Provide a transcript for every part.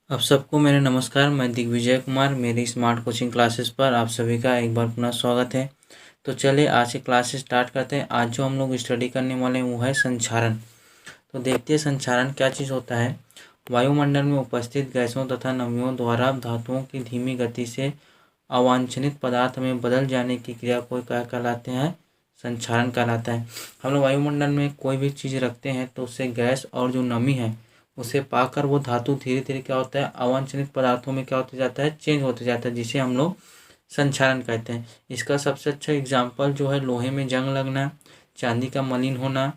आप सबको मेरे नमस्कार। मैं दिग्विजय कुमार, मेरी स्मार्ट कोचिंग क्लासेस पर आप सभी का एक बार पुनः स्वागत है। तो चलिए आज की क्लासेस स्टार्ट करते हैं। आज जो हम लोग स्टडी करने वाले हैं वो है संक्षारण। तो देखते हैं संक्षारण क्या चीज़ होता है। वायुमंडल में उपस्थित गैसों तथा नमियों द्वारा धातुओं की धीमी गति से अवांछनित पदार्थ में बदल जाने की क्रिया को क्या कहलाते हैं? संक्षारण कहलाता है। हम लोग वायुमंडल में कोई भी चीज़ रखते हैं तो उससे गैस और जो नमी है उसे पाकर वो धातु धीरे धीरे क्या होता है, अवांछनित पदार्थों में क्या होते जाता है, चेंज होते जाता है, जिसे हम लोग संक्षारण कहते हैं। इसका सबसे अच्छा एग्जाम्पल जो है लोहे में जंग लगना, चांदी का मलिन होना,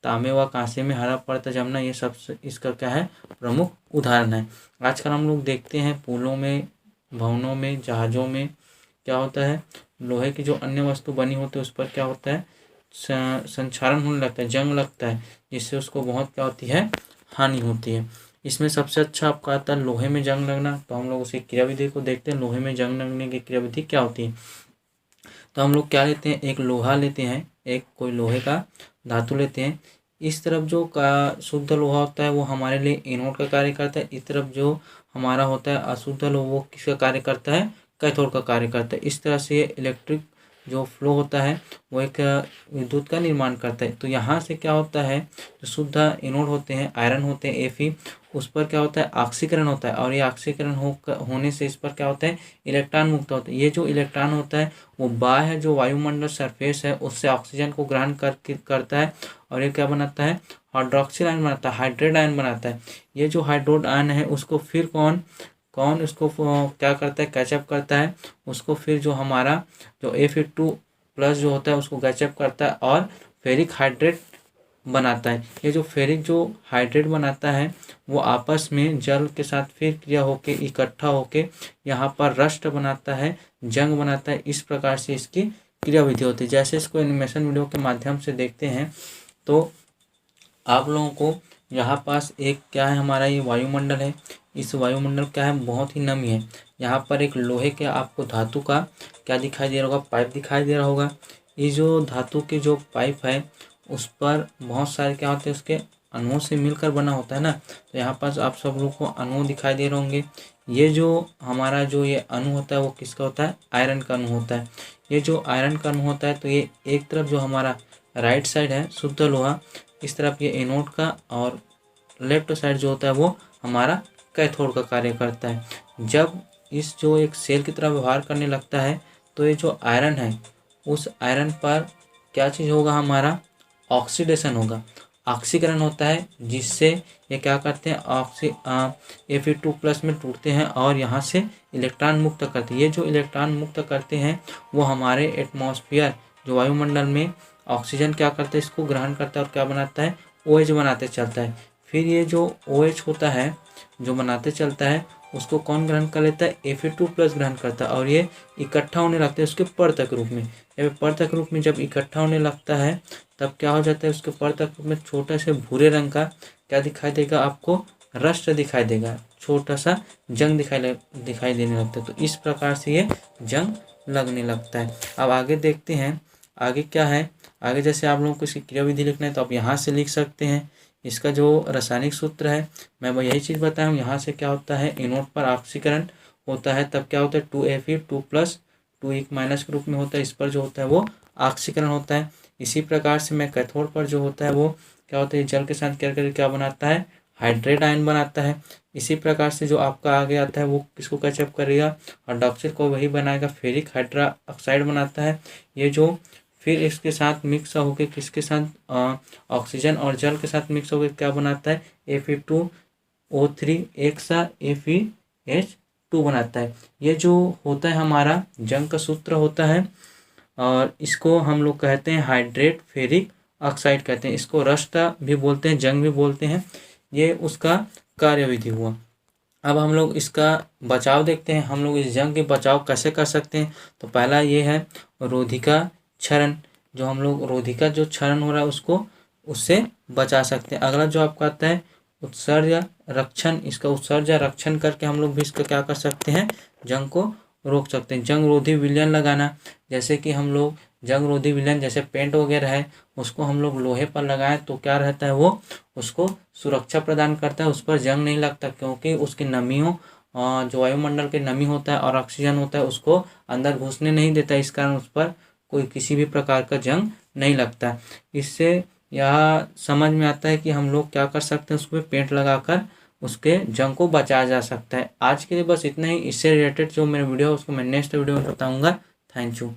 तांबे व कांसे में हरा पड़ता जमना, ये सब इसका क्या है, प्रमुख उदाहरण है। आजकल हम लोग देखते हैं पुलों में, भवनों में, जहाज़ों में क्या होता है, लोहे की जो अन्य वस्तु बनी होती है उस पर क्या होता है, संक्षारण होने लगता है, जंग लगता है, जिससे उसको बहुत क्या होती है, हानि होती है। इसमें सबसे अच्छा आपका आता है लोहे में जंग लगना। तो हम लोग उसी क्रियाविधि को देखते हैं, लोहे में जंग लगने की क्रियाविधि क्या होती है। तो हम लोग क्या लेते हैं, एक लोहा लेते हैं, एक कोई लोहे का धातु लेते हैं। इस तरफ जो का शुद्ध लोहा होता है वो हमारे लिए एनोड का कार्य करता है। इस तरफ जो हमारा होता है अशुद्ध लोहा वो किसका कार्य करता है, कैथोड का कार्य करता है। इस तरह से इलेक्ट्रिक जो फ्लो होता है वो एक विद्युत का निर्माण करता है। तो यहाँ से क्या होता है, जो शुद्ध एनोड होते हैं, आयरन होते हैं Fe, उस पर क्या होता है, ऑक्सीकरण होता है, और ये ऑक्सीकरण होने से इस पर क्या होता है, इलेक्ट्रॉन मुक्त होता है। ये जो इलेक्ट्रॉन होता है वो बाह्य जो वायुमंडल सरफेस है उससे ऑक्सीजन को ग्रहण करता है, और ये क्या बनाता है, हाइड्रोक्सिल आयन बनाता है, हाइड्रेट आयन बनाता है। ये जो हाइड्रोड आयन है उसको फिर कौन कौन उसको क्या करता है, कैचअप करता है। उसको फिर जो हमारा जो Fe2+ जो होता है उसको कैचअप करता है और फेरिक हाइड्रेट बनाता है। ये जो फेरिक जो हाइड्रेट बनाता है वो आपस में जल के साथ फिर क्रिया होके इकट्ठा होके यहाँ पर रस्ट बनाता है, जंग बनाता है। इस प्रकार से इसकी क्रियाविधि होती है। जैसे इसको एनिमेशन वीडियो के माध्यम से देखते हैं तो आप लोगों को यहाँ पास एक क्या है, हमारा ये वायुमंडल है। इस वायुमंडल क्या है, बहुत ही नमी है। यहाँ पर एक लोहे के आपको धातु का क्या दिखाई दे रहा होगा, पाइप दिखाई दे रहा होगा। ये जो धातु के जो पाइप है उस पर बहुत सारे क्या होते हैं, उसके अणुओं से मिलकर बना होता है ना। तो यहाँ पास आप सब लोग को अणु दिखाई दे रहे होंगे। ये जो हमारा जो ये अणु होता है वो किसका होता है, आयरन का अणु होता है। ये जो आयरन का अणु होता है तो ये एक तरफ जो हमारा राइट साइड है शुद्ध लोहा, इस तरफ ये एनोड का, और लेफ्ट साइड जो होता है वो हमारा कैथोड का कार्य करता है। जब इस जो एक सेल की तरह व्यवहार करने लगता है तो ये जो आयरन है उस आयरन पर क्या चीज़ होगा, हमारा ऑक्सीडेशन होगा, ऑक्सीकरण होता है, जिससे ये क्या करते हैं, Fe2+ में टूटते हैं और यहाँ से इलेक्ट्रॉन मुक्त करते हैं। ये जो इलेक्ट्रॉन मुक्त करते हैं वो हमारे एटमॉस्फेयर जो वायुमंडल में ऑक्सीजन क्या करता है, इसको ग्रहण करता है और क्या बनाता है, OH बनाते चलता है। फिर ये जो OH होता है जो बनाते चलता है उसको कौन ग्रहण कर लेता है, Fe2+ ग्रहण करता है, और ये इकट्ठा होने लगता है उसके परतक रूप में। जब परतक रूप में जब इकट्ठा होने लगता है तब क्या हो जाता है, उसके परतक रूप में छोटा से भूरे रंग का क्या दिखाई देगा, आपको रस्ट दिखाई देगा, छोटा सा जंग दिखाई देने लगता है। तो इस प्रकार से ये जंग लगने लगता है। अब आगे देखते हैं, आगे क्या है। आगे जैसे आप लोगों को इसकी क्रियाविधि लिखना है तो आप यहाँ से लिख सकते हैं। इसका जो रासायनिक सूत्र है मैं वो यही चीज़ बताया हूँ। यहाँ से क्या होता है, एनोड पर ऑक्सीकरण होता है, तब क्या होता है 2Fe2+, 2 के रूप में होता है। इस पर जो होता है वो ऑक्सीकरण होता है। इसी प्रकार से मैं कैथोड पर जो होता है वो क्या होता है, जल के साथ क्या बनाता है, हाइड्रेट आयन बनाता है। इसी प्रकार से जो आपका आगे आता है वो किसको कैचअप करेगा, हाइड्रोक्सिल को वही बनाएगा, फेरिक हाइड्रा ऑक्साइड बनाता है। ये जो फिर इसके साथ मिक्स होकर किसके साथ, ऑक्सीजन और जल के साथ मिक्स होकर क्या बनाता है, Fe2O3 एक साथ FeH2 बनाता है। ये जो होता है हमारा जंग का सूत्र होता है, और इसको हम लोग कहते हैं हाइड्रेट फेरिक ऑक्साइड कहते हैं। इसको रस्ट भी बोलते हैं, जंग भी बोलते हैं। ये उसका कार्यविधि हुआ। अब हम लोग इसका बचाव देखते हैं। हम लोग इस जंग के बचाव कैसे कर सकते हैं। तो पहला ये है रोधिका क्षरण। जो हम लोग रोधिका जो क्षरण हो रहा है उसको उससे बचा सकते हैं। अगला जो आपका आता है उत्सर्ज रक्षण। इसका उत्सर्ज रक्षण करके हम लोग भी इसका क्या कर सकते हैं, जंग को रोक सकते हैं। जंग रोधी विलयन लगाना, जैसे कि हम लोग जंग रोधी विलयन जैसे पेंट वगैरह है उसको हम लोग लोहे पर लगाएं तो क्या रहता है, वो उसको सुरक्षा प्रदान करता है, उस पर जंग नहीं लगता, क्योंकि उसकी नमियों जो वायुमंडल के नमी होता है और ऑक्सीजन होता है उसको अंदर घुसने नहीं देता, इस कारण उस पर कोई किसी भी प्रकार का जंग नहीं लगता। इससे यह समझ में आता है कि हम लोग क्या कर सकते हैं, उस पर पेंट लगाकर उसके जंग को बचाया जा सकता है। आज के लिए बस इतना ही। इससे रिलेटेड जो मेरा वीडियो है उसको मैं नेक्स्ट वीडियो में बताऊंगा। Thank you.